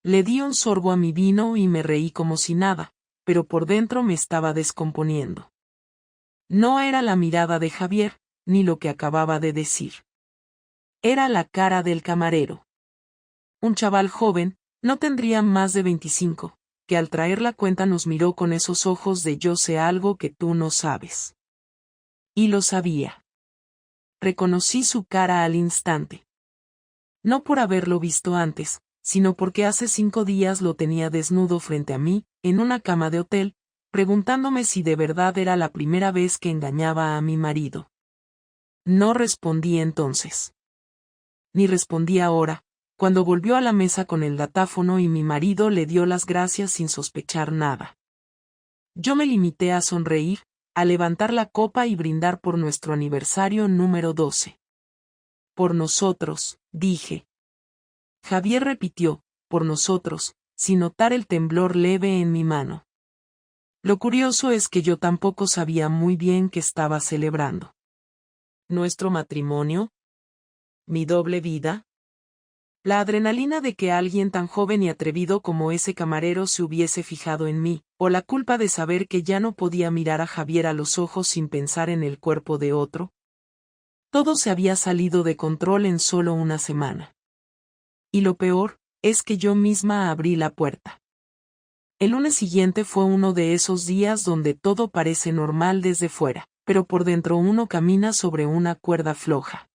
Le di un sorbo a mi vino y me reí como si nada, pero por dentro me estaba descomponiendo. No era la mirada de Javier, ni lo que acababa de decir. Era la cara del camarero. Un chaval joven, no tendría más de 25, que al traer la cuenta nos miró con esos ojos de yo sé algo que tú no sabes. Y lo sabía. Reconocí su cara al instante. No por haberlo visto antes, sino porque hace 5 días lo tenía desnudo frente a mí, en una cama de hotel, preguntándome si de verdad era la primera vez que engañaba a mi marido. No respondí entonces. Ni respondí ahora, cuando volvió a la mesa con el datáfono y mi marido le dio las gracias sin sospechar nada. Yo me limité a sonreír, a levantar la copa y brindar por nuestro aniversario número 12. Por nosotros, dije. Javier repitió, por nosotros, sin notar el temblor leve en mi mano. Lo curioso es que yo tampoco sabía muy bien qué estaba celebrando. ¿Nuestro matrimonio? ¿Mi doble vida? La adrenalina de que alguien tan joven y atrevido como ese camarero se hubiese fijado en mí, o la culpa de saber que ya no podía mirar a Javier a los ojos sin pensar en el cuerpo de otro. Todo se había salido de control en solo una semana. Y lo peor, es que yo misma abrí la puerta. El lunes siguiente fue uno de esos días donde todo parece normal desde fuera, pero por dentro uno camina sobre una cuerda floja.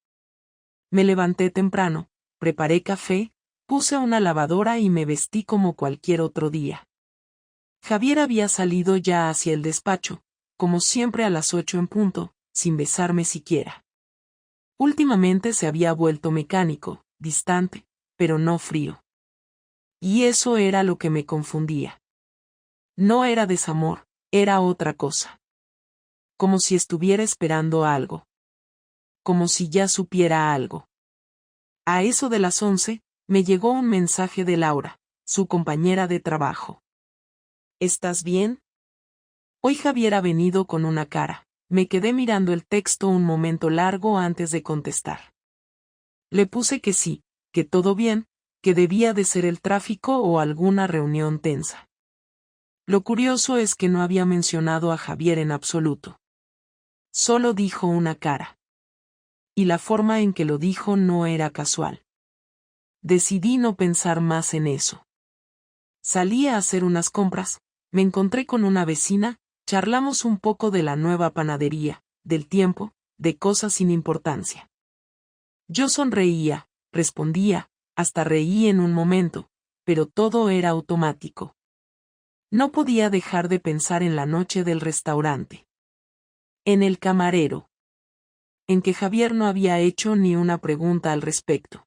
Me levanté temprano, preparé café, puse una lavadora y me vestí como cualquier otro día. Javier había salido ya hacia el despacho, como siempre a las 8 en punto, sin besarme siquiera. Últimamente se había vuelto mecánico, distante, pero no frío. Y eso era lo que me confundía. No era desamor, era otra cosa. Como si estuviera esperando algo. Como si ya supiera algo. A eso de las 11, me llegó un mensaje de Laura, su compañera de trabajo. ¿Estás bien? Hoy Javier ha venido con una cara. Me quedé mirando el texto un momento largo antes de contestar. Le puse que sí, que todo bien, que debía de ser el tráfico o alguna reunión tensa. Lo curioso es que no había mencionado a Javier en absoluto. Solo dijo una cara. Y la forma en que lo dijo no era casual. Decidí no pensar más en eso. Salí a hacer unas compras, me encontré con una vecina, charlamos un poco de la nueva panadería, del tiempo, de cosas sin importancia. Yo sonreía, respondía, hasta reí en un momento, pero todo era automático. No podía dejar de pensar en la noche del restaurante. En el camarero. En que Javier no había hecho ni una pregunta al respecto.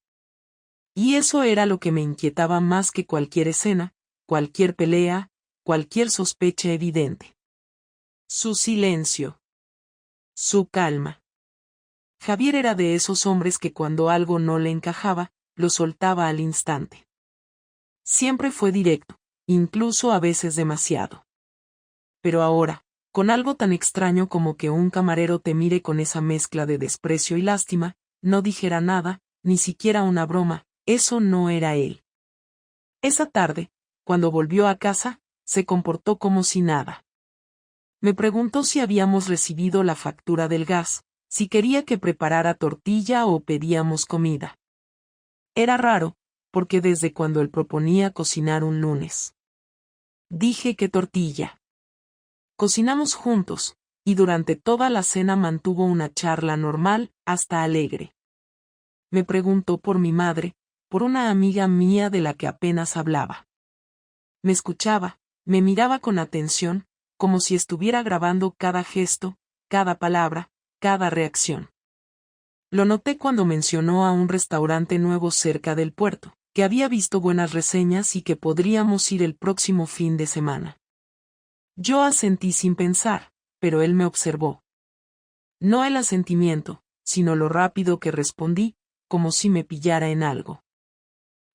Y eso era lo que me inquietaba más que cualquier escena, cualquier pelea, cualquier sospecha evidente. Su silencio. Su calma. Javier era de esos hombres que cuando algo no le encajaba, lo soltaba al instante. Siempre fue directo, incluso a veces demasiado. Pero ahora, con algo tan extraño como que un camarero te mire con esa mezcla de desprecio y lástima, no dijera nada, ni siquiera una broma, eso no era él. Esa tarde, cuando volvió a casa, se comportó como si nada. Me preguntó si habíamos recibido la factura del gas, si quería que preparara tortilla o pedíamos comida. Era raro, porque desde cuando él proponía cocinar un lunes. Dije que tortilla. Cocinamos juntos, y durante toda la cena mantuvo una charla normal, hasta alegre. Me preguntó por mi madre, por una amiga mía de la que apenas hablaba. Me escuchaba, me miraba con atención, como si estuviera grabando cada gesto, cada palabra, cada reacción. Lo noté cuando mencionó a un restaurante nuevo cerca del puerto, que había visto buenas reseñas y que podríamos ir el próximo fin de semana. Yo asentí sin pensar, pero él me observó. No el asentimiento, sino lo rápido que respondí, como si me pillara en algo.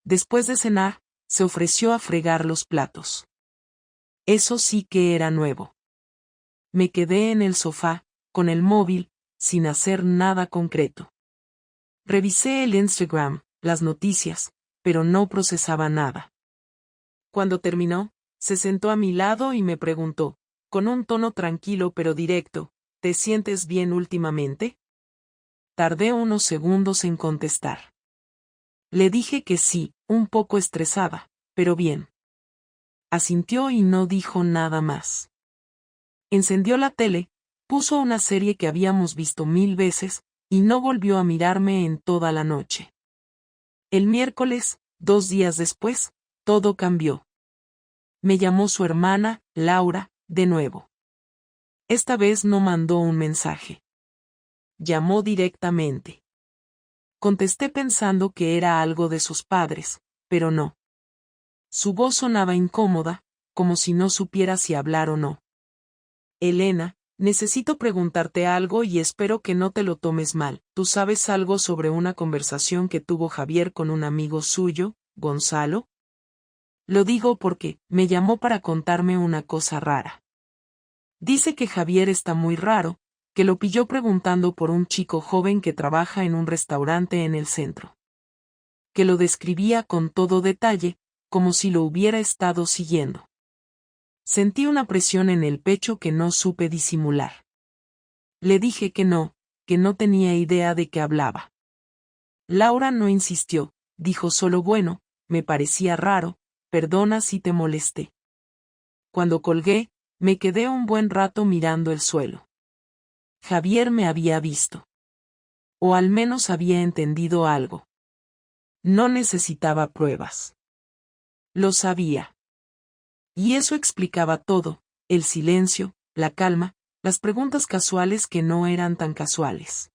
Después de cenar, se ofreció a fregar los platos. Eso sí que era nuevo. Me quedé en el sofá, con el móvil, sin hacer nada concreto. Revisé el Instagram, las noticias, pero no procesaba nada. Cuando terminó, se sentó a mi lado y me preguntó, con un tono tranquilo pero directo, ¿te sientes bien últimamente? Tardé unos segundos en contestar. Le dije que sí, un poco estresada, pero bien. Asintió y no dijo nada más. Encendió la tele, puso una serie que habíamos visto 1000 veces, y no volvió a mirarme en toda la noche. El miércoles, 2 días después, todo cambió. Me llamó su hermana, Laura, de nuevo. Esta vez no mandó un mensaje. Llamó directamente. Contesté pensando que era algo de sus padres, pero no. Su voz sonaba incómoda, como si no supiera si hablar o no. Elena, necesito preguntarte algo y espero que no te lo tomes mal. ¿Tú sabes algo sobre una conversación que tuvo Javier con un amigo suyo, Gonzalo? Lo digo porque me llamó para contarme una cosa rara. Dice que Javier está muy raro, que lo pilló preguntando por un chico joven que trabaja en un restaurante en el centro. Que lo describía con todo detalle, como si lo hubiera estado siguiendo. Sentí una presión en el pecho que no supe disimular. Le dije que no tenía idea de qué hablaba. Laura no insistió, dijo solo bueno, me parecía raro, perdona si te molesté. Cuando colgué, me quedé un buen rato mirando el suelo. Javier me había visto. O al menos había entendido algo. No necesitaba pruebas. Lo sabía. Y eso explicaba todo, el silencio, la calma, las preguntas casuales que no eran tan casuales.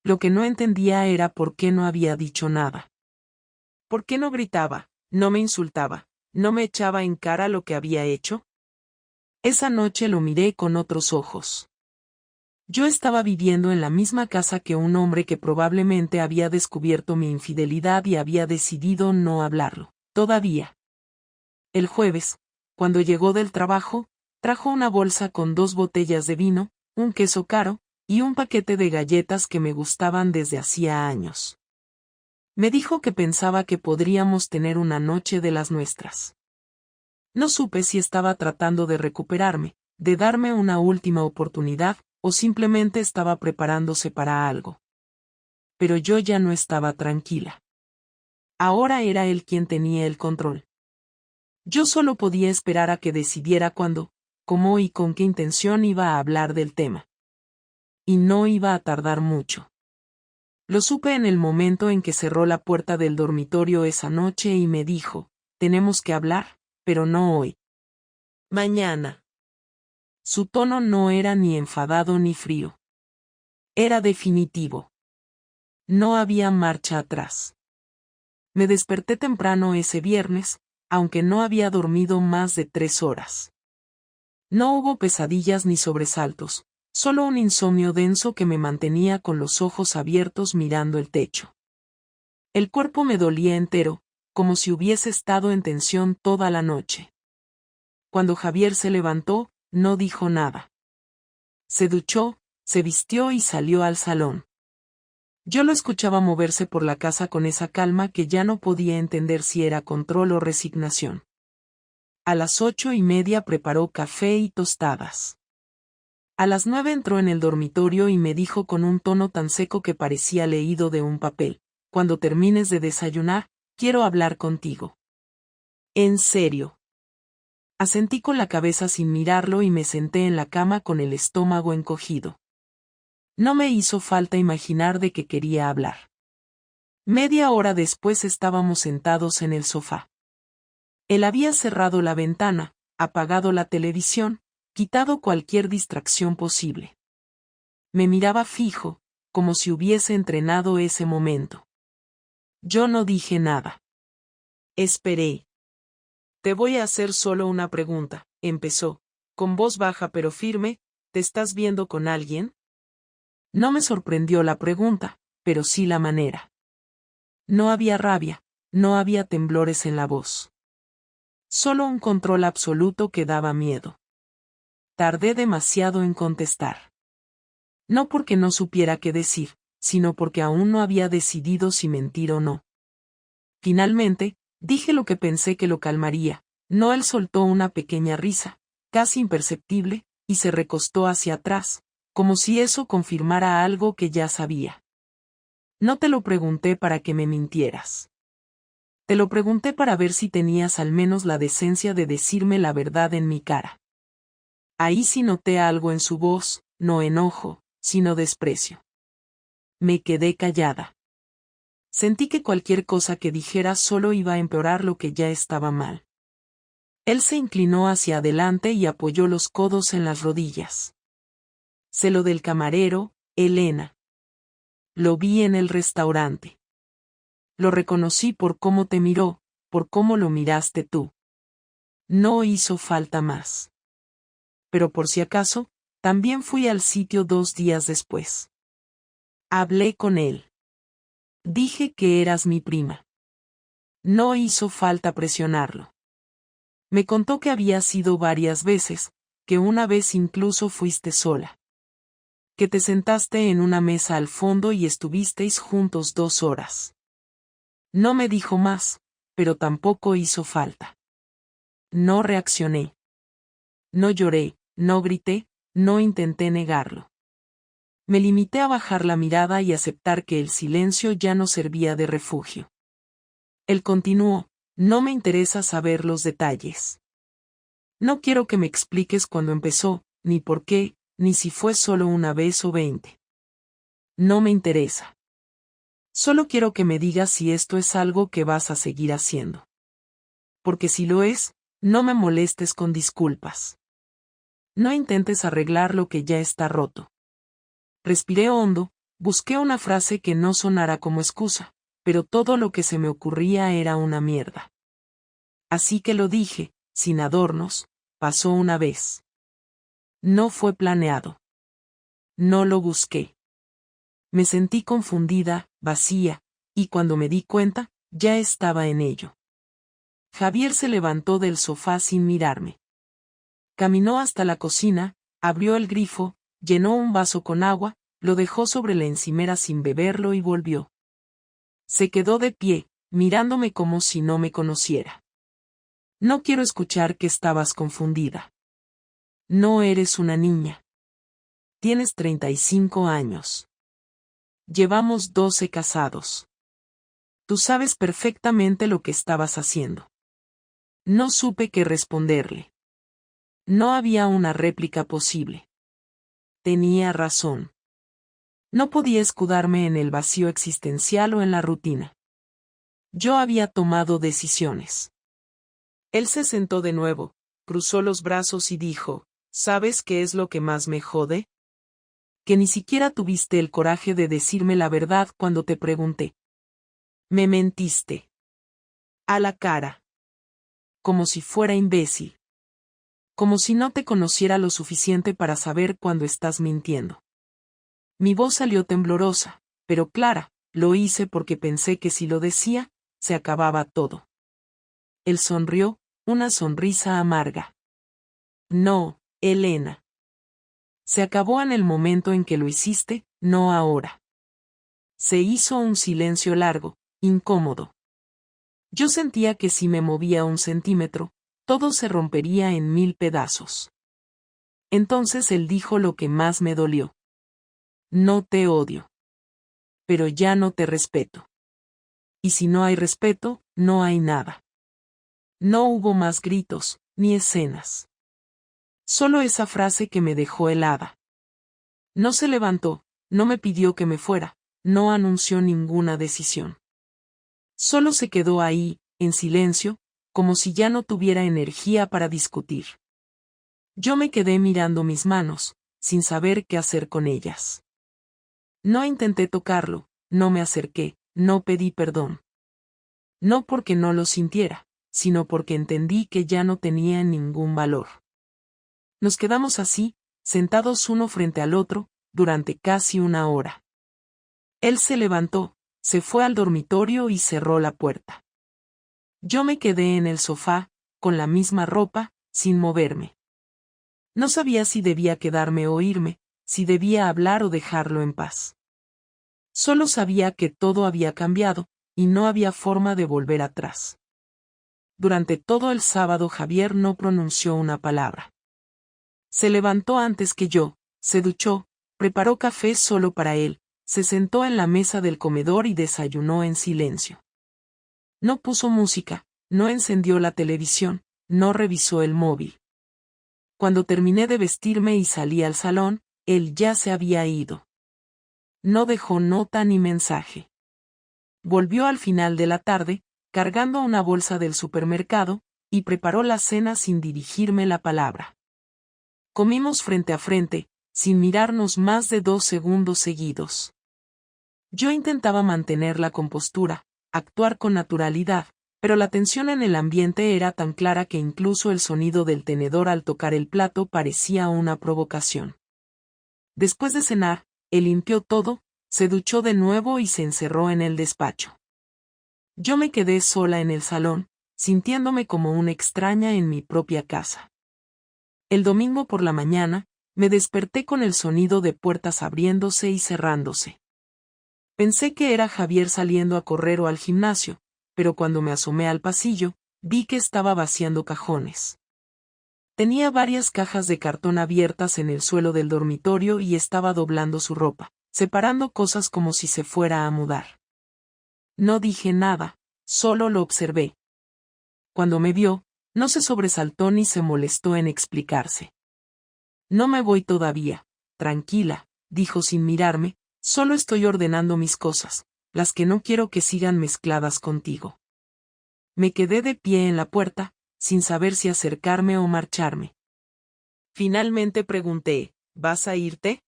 Lo que no entendía era por qué no había dicho nada. ¿Por qué no gritaba, no me insultaba, no me echaba en cara lo que había hecho? Esa noche lo miré con otros ojos. Yo estaba viviendo en la misma casa que un hombre que probablemente había descubierto mi infidelidad y había decidido no hablarlo. Todavía. El jueves, cuando llegó del trabajo, trajo una bolsa con 2 botellas de vino, un queso caro, y un paquete de galletas que me gustaban desde hacía años. Me dijo que pensaba que podríamos tener una noche de las nuestras. No supe si estaba tratando de recuperarme, de darme una última oportunidad, o simplemente estaba preparándose para algo. Pero yo ya no estaba tranquila. Ahora era él quien tenía el control. Yo solo podía esperar a que decidiera cuándo, cómo y con qué intención iba a hablar del tema. Y no iba a tardar mucho. Lo supe en el momento en que cerró la puerta del dormitorio esa noche y me dijo, tenemos que hablar, pero no hoy. Mañana. Su tono no era ni enfadado ni frío. Era definitivo. No había marcha atrás. Me desperté temprano ese viernes, aunque no había dormido más de 3 horas. No hubo pesadillas ni sobresaltos, solo un insomnio denso que me mantenía con los ojos abiertos mirando el techo. El cuerpo me dolía entero, como si hubiese estado en tensión toda la noche. Cuando Javier se levantó, no dijo nada. Se duchó, se vistió y salió al salón. Yo lo escuchaba moverse por la casa con esa calma que ya no podía entender si era control o resignación. A las 8:30 preparó café y tostadas. A las 9 entró en el dormitorio y me dijo con un tono tan seco que parecía leído de un papel, cuando termines de desayunar, quiero hablar contigo. ¿En serio? Asentí con la cabeza sin mirarlo y me senté en la cama con el estómago encogido. No me hizo falta imaginar de qué quería hablar. Media hora después estábamos sentados en el sofá. Él había cerrado la ventana, apagado la televisión, quitado cualquier distracción posible. Me miraba fijo, como si hubiese entrenado ese momento. Yo no dije nada. Esperé. Te voy a hacer solo una pregunta, empezó, con voz baja pero firme, ¿te estás viendo con alguien? No me sorprendió la pregunta, pero sí la manera. No había rabia, no había temblores en la voz. Solo un control absoluto que daba miedo. Tardé demasiado en contestar. No porque no supiera qué decir, sino porque aún no había decidido si mentir o no. Finalmente, Dije lo que pensé que lo calmaría. Noel soltó una pequeña risa, casi imperceptible, y se recostó hacia atrás, como si eso confirmara algo que ya sabía. No te lo pregunté para que me mintieras. Te lo pregunté para ver si tenías al menos la decencia de decirme la verdad en mi cara. Ahí sí noté algo en su voz, no enojo, sino desprecio. Me quedé callada. Sentí que cualquier cosa que dijera solo iba a empeorar lo que ya estaba mal. Él se inclinó hacia adelante y apoyó los codos en las rodillas. Sé lo del camarero, Elena. Lo vi en el restaurante. Lo reconocí por cómo te miró, por cómo lo miraste tú. No hizo falta más. Pero por si acaso, también fui al sitio 2 días después. Hablé con él. Dije que eras mi prima. No hizo falta presionarlo. Me contó que había sido varias veces, que una vez incluso fuiste sola. Que te sentaste en una mesa al fondo y estuvisteis juntos 2 horas. No me dijo más, pero tampoco hizo falta. No reaccioné. No lloré, no grité, no intenté negarlo. Me limité a bajar la mirada y aceptar que el silencio ya no servía de refugio. Él continuó, no me interesa saber los detalles. No quiero que me expliques cuándo empezó, ni por qué, ni si fue solo una vez o 20. No me interesa. Solo quiero que me digas si esto es algo que vas a seguir haciendo. Porque si lo es, no me molestes con disculpas. No intentes arreglar lo que ya está roto. Respiré hondo, busqué una frase que no sonara como excusa, pero todo lo que se me ocurría era una mierda. Así que lo dije, sin adornos, pasó una vez. No fue planeado. No lo busqué. Me sentí confundida, vacía, y cuando me di cuenta, ya estaba en ello. Javier se levantó del sofá sin mirarme. Caminó hasta la cocina, abrió el grifo, llenó un vaso con agua, lo dejó sobre la encimera sin beberlo y volvió. Se quedó de pie, mirándome como si no me conociera. No quiero escuchar que estabas confundida. No eres una niña. Tienes 35 años. Llevamos 12 casados. Tú sabes perfectamente lo que estabas haciendo. No supe qué responderle. No había una réplica posible. Tenía razón. No podía escudarme en el vacío existencial o en la rutina. Yo había tomado decisiones. Él se sentó de nuevo, cruzó los brazos y dijo, ¿sabes qué es lo que más me jode? Que ni siquiera tuviste el coraje de decirme la verdad cuando te pregunté. Me mentiste. A la cara. Como si fuera imbécil. Como si no te conociera lo suficiente para saber cuando estás mintiendo. Mi voz salió temblorosa, pero clara, lo hice porque pensé que si lo decía, se acababa todo. Él sonrió, una sonrisa amarga. No, Elena. Se acabó en el momento en que lo hiciste, no ahora. Se hizo un silencio largo, incómodo. Yo sentía que si me movía 1 centímetro, todo se rompería en 1000 pedazos. Entonces él dijo lo que más me dolió. No te odio. Pero ya no te respeto. Y si no hay respeto, no hay nada. No hubo más gritos, ni escenas. Solo esa frase que me dejó helada. No se levantó, no me pidió que me fuera, no anunció ninguna decisión. Solo se quedó ahí, en silencio, como si ya no tuviera energía para discutir. Yo me quedé mirando mis manos, sin saber qué hacer con ellas. No intenté tocarlo, no me acerqué, no pedí perdón. No porque no lo sintiera, sino porque entendí que ya no tenía ningún valor. Nos quedamos así, sentados uno frente al otro, durante casi 1 hora. Él se levantó, se fue al dormitorio y cerró la puerta. Yo me quedé en el sofá, con la misma ropa, sin moverme. No sabía si debía quedarme o irme, si debía hablar o dejarlo en paz. Solo sabía que todo había cambiado, y no había forma de volver atrás. durante todo el sábado Javier no pronunció una palabra. Se levantó antes que yo, se duchó, preparó café solo para él, se sentó en la mesa del comedor y desayunó en silencio. No puso música, no encendió la televisión, no revisó el móvil. Cuando terminé de vestirme y salí al salón, él ya se había ido. No dejó nota ni mensaje. Volvió al final de la tarde, cargando una bolsa del supermercado, y preparó la cena sin dirigirme la palabra. Comimos frente a frente, sin mirarnos más de 2 segundos seguidos. Yo intentaba mantener la compostura, actuar con naturalidad, pero la tensión en el ambiente era tan clara que incluso el sonido del tenedor al tocar el plato parecía una provocación. Después de cenar, él limpió todo, se duchó de nuevo y se encerró en el despacho. Yo me quedé sola en el salón, sintiéndome como una extraña en mi propia casa. El domingo por la mañana, me desperté con el sonido de puertas abriéndose y cerrándose. Pensé que era Javier saliendo a correr o al gimnasio, pero cuando me asomé al pasillo, vi que estaba vaciando cajones. Tenía varias cajas de cartón abiertas en el suelo del dormitorio y estaba doblando su ropa, separando cosas como si se fuera a mudar. No dije nada, solo lo observé. Cuando me vio, no se sobresaltó ni se molestó en explicarse. No me voy todavía, tranquila, dijo sin mirarme, solo estoy ordenando mis cosas, las que no quiero que sigan mezcladas contigo. Me quedé de pie en la puerta, sin saber si acercarme o marcharme. Finalmente pregunté, ¿vas a irte?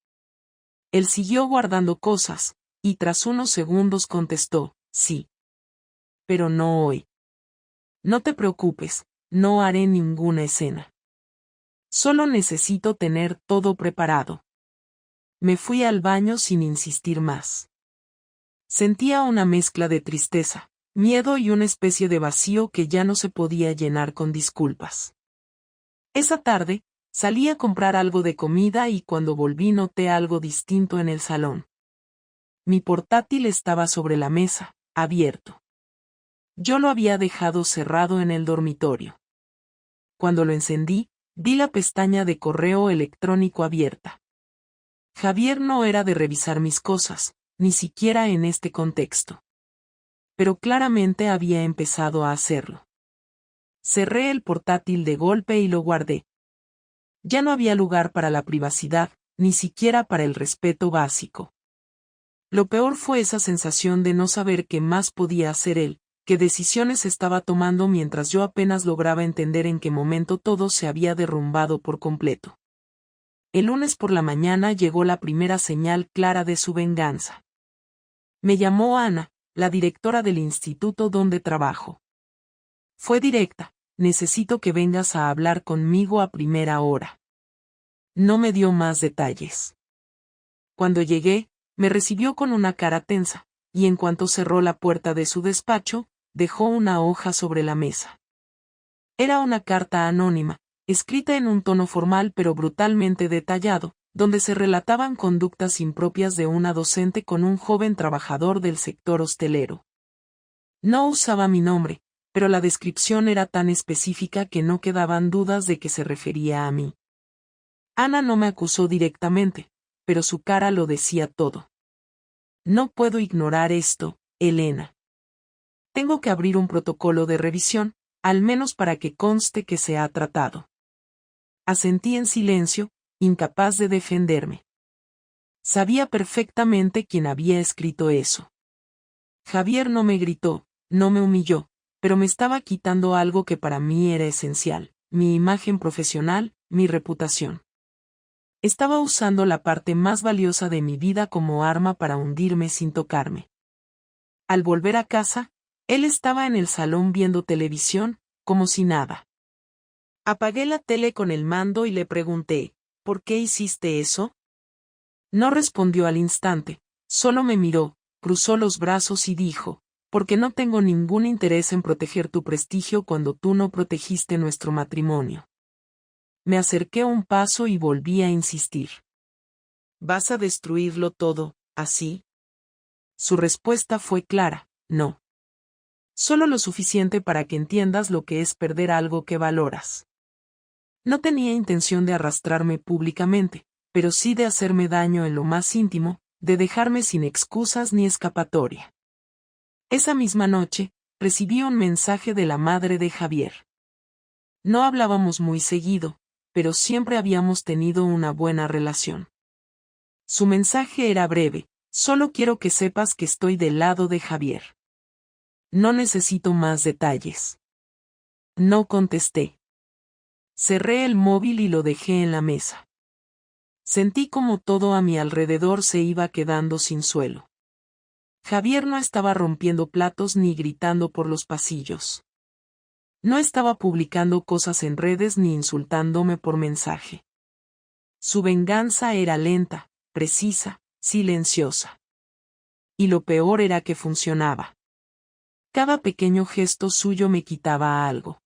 Él siguió guardando cosas, y tras unos segundos contestó, sí. Pero no hoy. No te preocupes, no haré ninguna escena. Solo necesito tener todo preparado. Me fui al baño sin insistir más. Sentía una mezcla de tristeza, miedo y una especie de vacío que ya no se podía llenar con disculpas. Esa tarde, salí a comprar algo de comida y cuando volví noté algo distinto en el salón. Mi portátil estaba sobre la mesa, abierto. Yo lo había dejado cerrado en el dormitorio. Cuando lo encendí, vi la pestaña de correo electrónico abierta. Javier no era de revisar mis cosas, ni siquiera en este contexto. Pero claramente había empezado a hacerlo. Cerré el portátil de golpe y lo guardé. Ya no había lugar para la privacidad, ni siquiera para el respeto básico. Lo peor fue esa sensación de no saber qué más podía hacer él, qué decisiones estaba tomando mientras yo apenas lograba entender en qué momento todo se había derrumbado por completo. El lunes por la mañana llegó la primera señal clara de su venganza. Me llamó Ana, la directora del instituto donde trabajo. Fue directa, necesito que vengas a hablar conmigo a primera hora. No me dio más detalles. Cuando llegué, me recibió con una cara tensa, y en cuanto cerró la puerta de su despacho, dejó una hoja sobre la mesa. Era una carta anónima, escrita en un tono formal pero brutalmente detallado, donde se relataban conductas impropias de una docente con un joven trabajador del sector hostelero. No usaba mi nombre, pero la descripción era tan específica que no quedaban dudas de que se refería a mí. Ana no me acusó directamente, pero su cara lo decía todo. No puedo ignorar esto, Elena. Tengo que abrir un protocolo de revisión, al menos para que conste que se ha tratado. Asentí en silencio, incapaz de defenderme. Sabía perfectamente quién había escrito eso. Javier no me gritó, no me humilló, pero me estaba quitando algo que para mí era esencial, mi imagen profesional, mi reputación. Estaba usando la parte más valiosa de mi vida como arma para hundirme sin tocarme. Al volver a casa, él estaba en el salón viendo televisión, como si nada. Apagué la tele con el mando y le pregunté, ¿por qué hiciste eso? No respondió al instante, solo me miró, cruzó los brazos y dijo, porque no tengo ningún interés en proteger tu prestigio cuando tú no protegiste nuestro matrimonio. Me acerqué un paso y volví a insistir. ¿Vas a destruirlo todo, así? Su respuesta fue clara, no. Solo lo suficiente para que entiendas lo que es perder algo que valoras. No tenía intención de arrastrarme públicamente, pero sí de hacerme daño en lo más íntimo, de dejarme sin excusas ni escapatoria. Esa misma noche, recibí un mensaje de la madre de Javier. No hablábamos muy seguido, pero siempre habíamos tenido una buena relación. Su mensaje era breve: solo quiero que sepas que estoy del lado de Javier. No necesito más detalles. No contesté. Cerré el móvil y lo dejé en la mesa. Sentí como todo a mi alrededor se iba quedando sin suelo. Javier no estaba rompiendo platos ni gritando por los pasillos. No estaba publicando cosas en redes ni insultándome por mensaje. Su venganza era lenta, precisa, silenciosa. Y lo peor era que funcionaba. Cada pequeño gesto suyo me quitaba algo.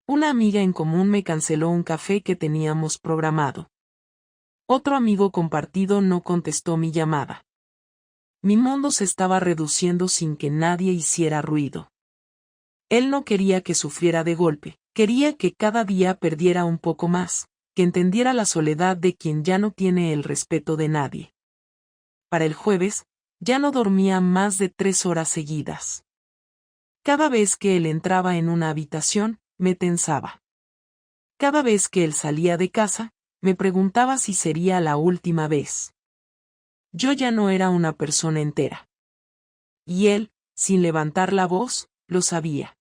Una amiga en común me canceló un café que teníamos programado. Otro amigo compartido no contestó mi llamada. Mi mundo se estaba reduciendo sin que nadie hiciera ruido. Él no quería que sufriera de golpe, quería que cada día perdiera un poco más, que entendiera la soledad de quien ya no tiene el respeto de nadie. Para el jueves, ya no dormía más de 3 horas seguidas. Cada vez que él entraba en una habitación, me tensaba. Cada vez que él salía de casa, me preguntaba si sería la última vez. Yo ya no era una persona entera. Y él, sin levantar la voz, lo sabía.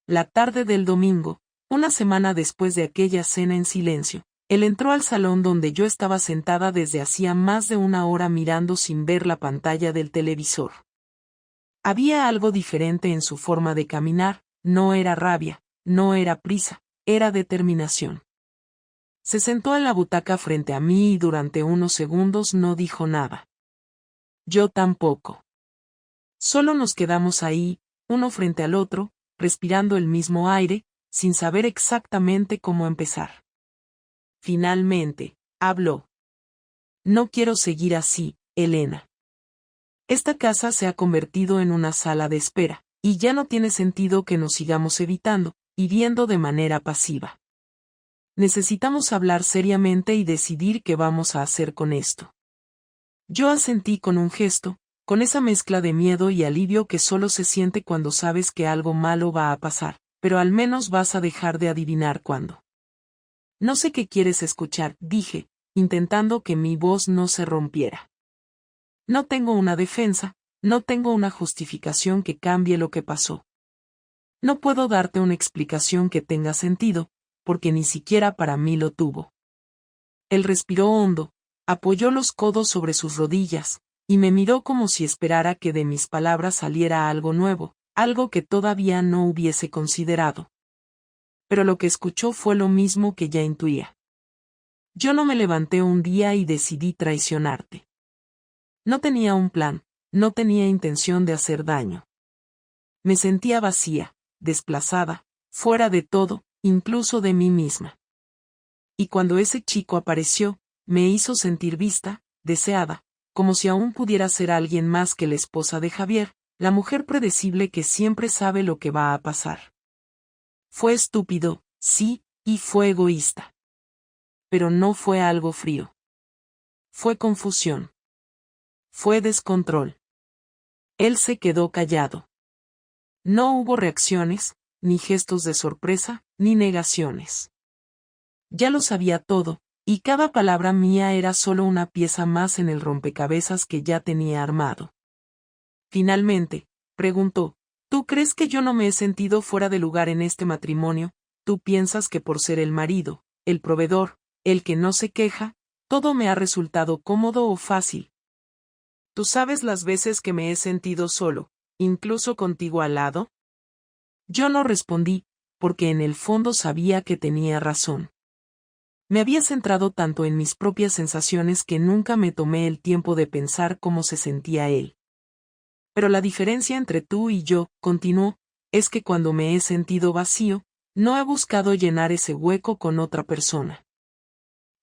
La tarde del domingo, una semana después de aquella cena en silencio, él entró al salón donde yo estaba sentada desde hacía más de 1 hora mirando sin ver la pantalla del televisor. Había algo diferente en su forma de caminar, no era rabia, no era prisa, era determinación. Se sentó en la butaca frente a mí y durante unos segundos no dijo nada. Yo tampoco. Solo nos quedamos ahí, uno frente al otro, respirando el mismo aire, sin saber exactamente cómo empezar. Finalmente, habló. No quiero seguir así, Elena. Esta casa se ha convertido en una sala de espera, y ya no tiene sentido que nos sigamos evitando, hiriendo de manera pasiva. Necesitamos hablar seriamente y decidir qué vamos a hacer con esto. Yo asentí con un gesto, con esa mezcla de miedo y alivio que solo se siente cuando sabes que algo malo va a pasar, pero al menos vas a dejar de adivinar cuándo. No sé qué quieres escuchar, dije, intentando que mi voz no se rompiera. No tengo una defensa, no tengo una justificación que cambie lo que pasó. No puedo darte una explicación que tenga sentido, porque ni siquiera para mí lo tuvo. Él respiró hondo, apoyó los codos sobre sus rodillas, y me miró como si esperara que de mis palabras saliera algo nuevo, algo que todavía no hubiese considerado. Pero lo que escuchó fue lo mismo que ya intuía. Yo no me levanté un día y decidí traicionarte. No tenía un plan, no tenía intención de hacer daño. Me sentía vacía, desplazada, fuera de todo, incluso de mí misma. Y cuando ese chico apareció, me hizo sentir vista, deseada, como si aún pudiera ser alguien más que la esposa de Javier, la mujer predecible que siempre sabe lo que va a pasar. Fue estúpido, sí, y fue egoísta. Pero no fue algo frío. Fue confusión. Fue descontrol. Él se quedó callado. No hubo reacciones, ni gestos de sorpresa, ni negaciones. Ya lo sabía todo, y cada palabra mía era solo una pieza más en el rompecabezas que ya tenía armado. Finalmente, preguntó, ¿tú crees que yo no me he sentido fuera de lugar en este matrimonio? ¿Tú piensas que por ser el marido, el proveedor, el que no se queja, todo me ha resultado cómodo o fácil? ¿Tú sabes las veces que me he sentido solo, incluso contigo al lado? Yo no respondí, porque en el fondo sabía que tenía razón. Me había centrado tanto en mis propias sensaciones que nunca me tomé el tiempo de pensar cómo se sentía él. Pero la diferencia entre tú y yo, continuó, es que cuando me he sentido vacío, no he buscado llenar ese hueco con otra persona.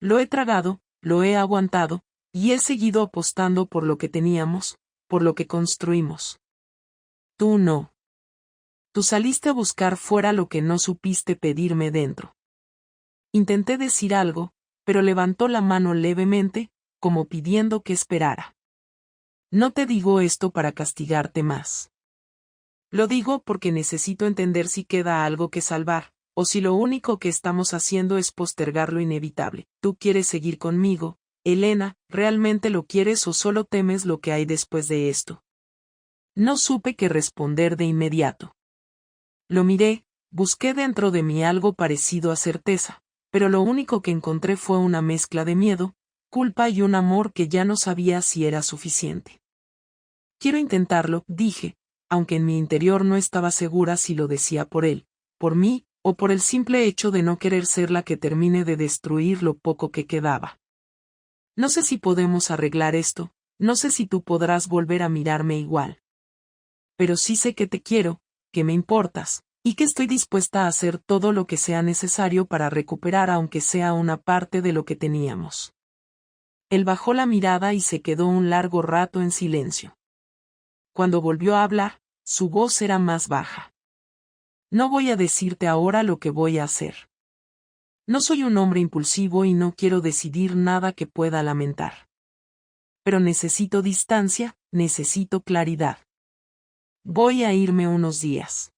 Lo he tragado, lo he aguantado, y he seguido apostando por lo que teníamos, por lo que construimos. Tú no. Tú saliste a buscar fuera lo que no supiste pedirme dentro. Intenté decir algo, pero levantó la mano levemente, como pidiendo que esperara. No te digo esto para castigarte más. Lo digo porque necesito entender si queda algo que salvar, o si lo único que estamos haciendo es postergar lo inevitable. ¿Tú quieres seguir conmigo, Elena? ¿Realmente lo quieres o solo temes lo que hay después de esto? No supe qué responder de inmediato. Lo miré, busqué dentro de mí algo parecido a certeza, pero lo único que encontré fue una mezcla de miedo, culpa y un amor que ya no sabía si era suficiente. Quiero intentarlo, dije, aunque en mi interior no estaba segura si lo decía por él, por mí, o por el simple hecho de no querer ser la que termine de destruir lo poco que quedaba. No sé si podemos arreglar esto, no sé si tú podrás volver a mirarme igual. Pero sí sé que te quiero, que me importas, y que estoy dispuesta a hacer todo lo que sea necesario para recuperar aunque sea una parte de lo que teníamos. Él bajó la mirada y se quedó un largo rato en silencio. Cuando volvió a hablar, su voz era más baja. No voy a decirte ahora lo que voy a hacer. No soy un hombre impulsivo y no quiero decidir nada que pueda lamentar. Pero necesito distancia, necesito claridad. Voy a irme unos días.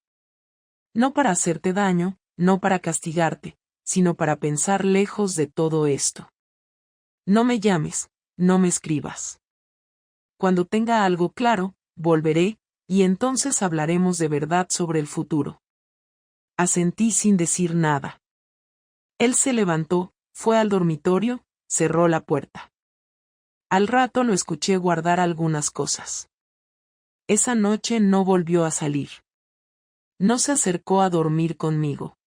No para hacerte daño, no para castigarte, sino para pensar lejos de todo esto. No me llames, no me escribas. Cuando tenga algo claro, volveré, y entonces hablaremos de verdad sobre el futuro. Asentí sin decir nada. Él se levantó, fue al dormitorio, cerró la puerta. Al rato lo escuché guardar algunas cosas. Esa noche no volvió a salir. No se acercó a dormir conmigo.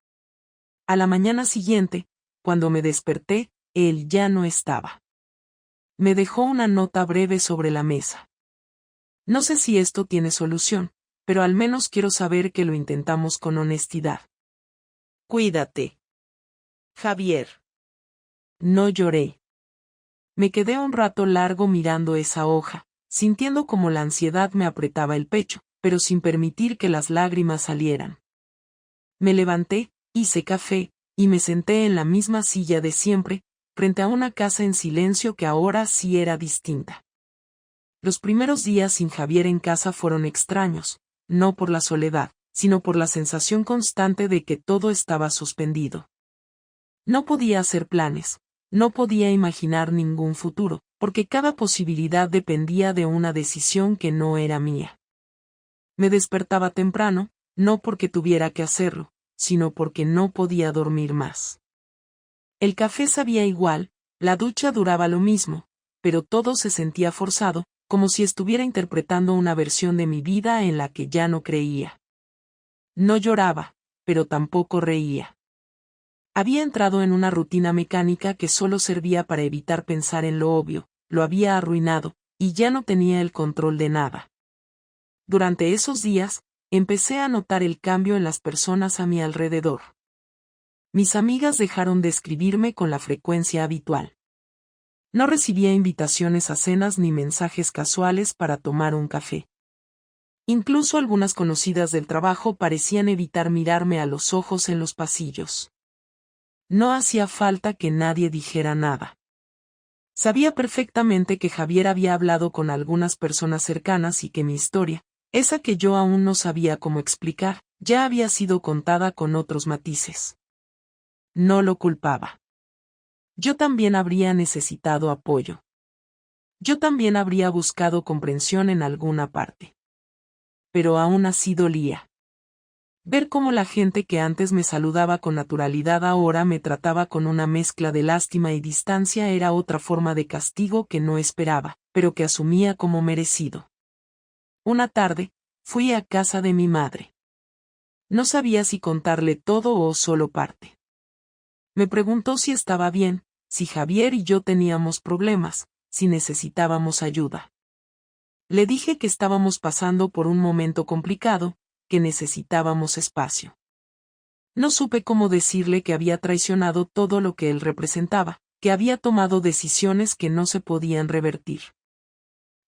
A la mañana siguiente, cuando me desperté, él ya no estaba. Me dejó una nota breve sobre la mesa. No sé si esto tiene solución, pero al menos quiero saber que lo intentamos con honestidad. Cuídate. Javier. No lloré. Me quedé un rato largo mirando esa hoja, sintiendo como la ansiedad me apretaba el pecho, pero sin permitir que las lágrimas salieran. Me levanté, hice café, y me senté en la misma silla de siempre, frente a una casa en silencio que ahora sí era distinta. Los primeros días sin Javier en casa fueron extraños, no por la soledad, sino por la sensación constante de que todo estaba suspendido. No podía hacer planes, no podía imaginar ningún futuro, porque cada posibilidad dependía de una decisión que no era mía. Me despertaba temprano, no porque tuviera que hacerlo, sino porque no podía dormir más. El café sabía igual, la ducha duraba lo mismo, pero todo se sentía forzado, como si estuviera interpretando una versión de mi vida en la que ya no creía. No lloraba, pero tampoco reía. Había entrado en una rutina mecánica que solo servía para evitar pensar en lo obvio, lo había arruinado, y ya no tenía el control de nada. Durante esos días, empecé a notar el cambio en las personas a mi alrededor. Mis amigas dejaron de escribirme con la frecuencia habitual. No recibía invitaciones a cenas ni mensajes casuales para tomar un café. Incluso algunas conocidas del trabajo parecían evitar mirarme a los ojos en los pasillos. No hacía falta que nadie dijera nada. Sabía perfectamente que Javier había hablado con algunas personas cercanas y que mi historia, esa que yo aún no sabía cómo explicar, ya había sido contada con otros matices. No lo culpaba. Yo también habría necesitado apoyo. Yo también habría buscado comprensión en alguna parte. Pero aún así dolía. Ver cómo la gente que antes me saludaba con naturalidad ahora me trataba con una mezcla de lástima y distancia era otra forma de castigo que no esperaba, pero que asumía como merecido. Una tarde, fui a casa de mi madre. No sabía si contarle todo o solo parte. Me preguntó si estaba bien, si Javier y yo teníamos problemas, si necesitábamos ayuda. Le dije que estábamos pasando por un momento complicado, que necesitábamos espacio. No supe cómo decirle que había traicionado todo lo que él representaba, que había tomado decisiones que no se podían revertir.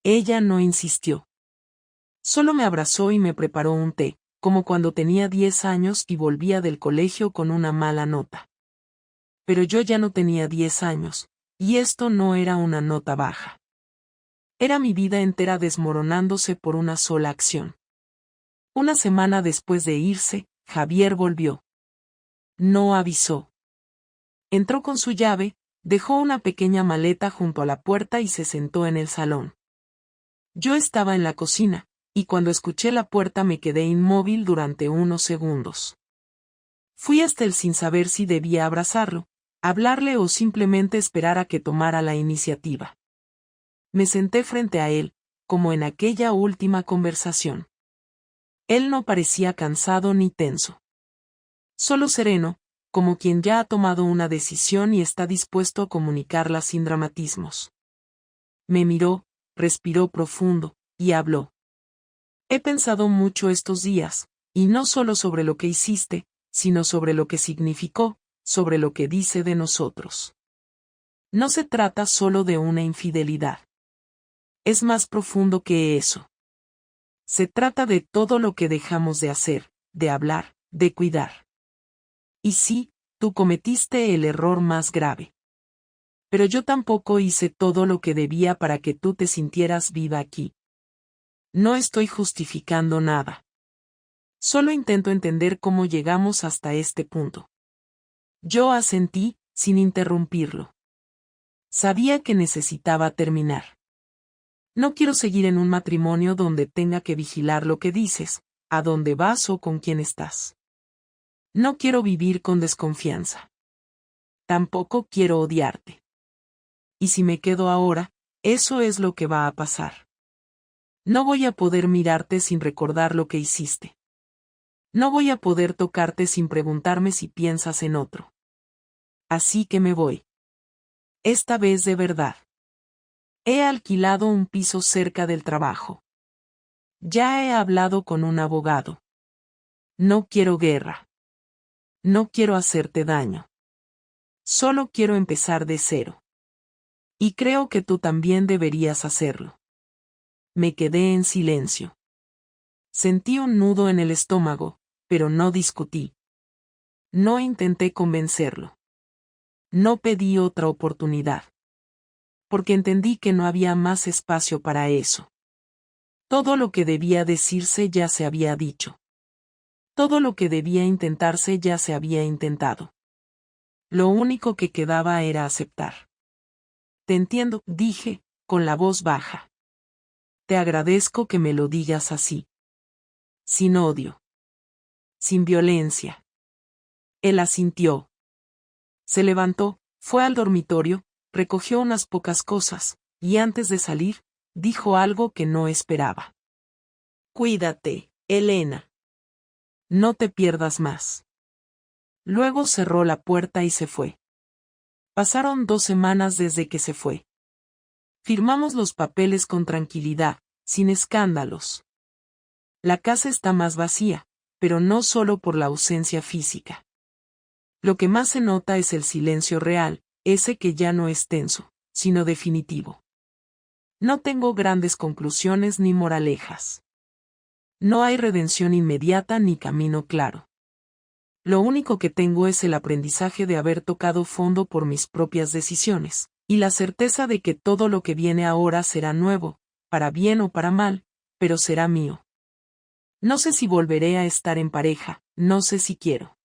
Ella no insistió. Solo me abrazó y me preparó un té, como cuando tenía 10 años y volvía del colegio con una mala nota. Pero yo ya no tenía 10 años, y esto no era una nota baja. Era mi vida entera desmoronándose por una sola acción. Una semana después de irse, Javier volvió. No avisó. Entró con su llave, dejó una pequeña maleta junto a la puerta y se sentó en el salón. Yo estaba en la cocina, y cuando escuché la puerta me quedé inmóvil durante unos segundos. Fui hasta él sin saber si debía abrazarlo, hablarle o simplemente esperar a que tomara la iniciativa. Me senté frente a él, como en aquella última conversación. Él no parecía cansado ni tenso. Solo sereno, como quien ya ha tomado una decisión y está dispuesto a comunicarla sin dramatismos. Me miró, respiró profundo, y habló. He pensado mucho estos días, y no solo sobre lo que hiciste, sino sobre lo que significó, sobre lo que dice de nosotros. No se trata solo de una infidelidad. Es más profundo que eso. Se trata de todo lo que dejamos de hacer, de hablar, de cuidar. Y sí, tú cometiste el error más grave. Pero yo tampoco hice todo lo que debía para que tú te sintieras viva aquí. No estoy justificando nada. Solo intento entender cómo llegamos hasta este punto. Yo asentí, sin interrumpirlo. Sabía que necesitaba terminar. No quiero seguir en un matrimonio donde tenga que vigilar lo que dices, a dónde vas o con quién estás. No quiero vivir con desconfianza. Tampoco quiero odiarte. Y si me quedo ahora, eso es lo que va a pasar. No voy a poder mirarte sin recordar lo que hiciste. No voy a poder tocarte sin preguntarme si piensas en otro. Así que me voy. Esta vez de verdad. He alquilado un piso cerca del trabajo. Ya he hablado con un abogado. No quiero guerra. No quiero hacerte daño. Solo quiero empezar de cero. Y creo que tú también deberías hacerlo. Me quedé en silencio. Sentí un nudo en el estómago, pero no discutí. No intenté convencerlo. No pedí otra oportunidad. Porque entendí que no había más espacio para eso. Todo lo que debía decirse ya se había dicho. Todo lo que debía intentarse ya se había intentado. Lo único que quedaba era aceptar. Te entiendo, dije, con la voz baja. Te agradezco que me lo digas así. Sin odio. Sin violencia. Él asintió. Se levantó, fue al dormitorio, recogió unas pocas cosas, y antes de salir, dijo algo que no esperaba. Cuídate, Elena. No te pierdas más. Luego cerró la puerta y se fue. Pasaron 2 semanas desde que se fue. Firmamos los papeles con tranquilidad, sin escándalos. La casa está más vacía, pero no solo por la ausencia física. Lo que más se nota es el silencio real, ese que ya no es tenso, sino definitivo. No tengo grandes conclusiones ni moralejas. No hay redención inmediata ni camino claro. Lo único que tengo es el aprendizaje de haber tocado fondo por mis propias decisiones, y la certeza de que todo lo que viene ahora será nuevo, para bien o para mal, pero será mío. No sé si volveré a estar en pareja, no sé si quiero.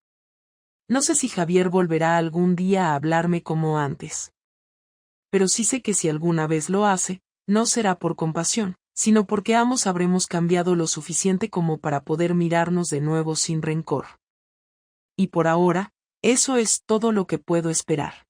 No sé si Javier volverá algún día a hablarme como antes. Pero sí sé que si alguna vez lo hace, no será por compasión, sino porque ambos habremos cambiado lo suficiente como para poder mirarnos de nuevo sin rencor. Y por ahora, eso es todo lo que puedo esperar.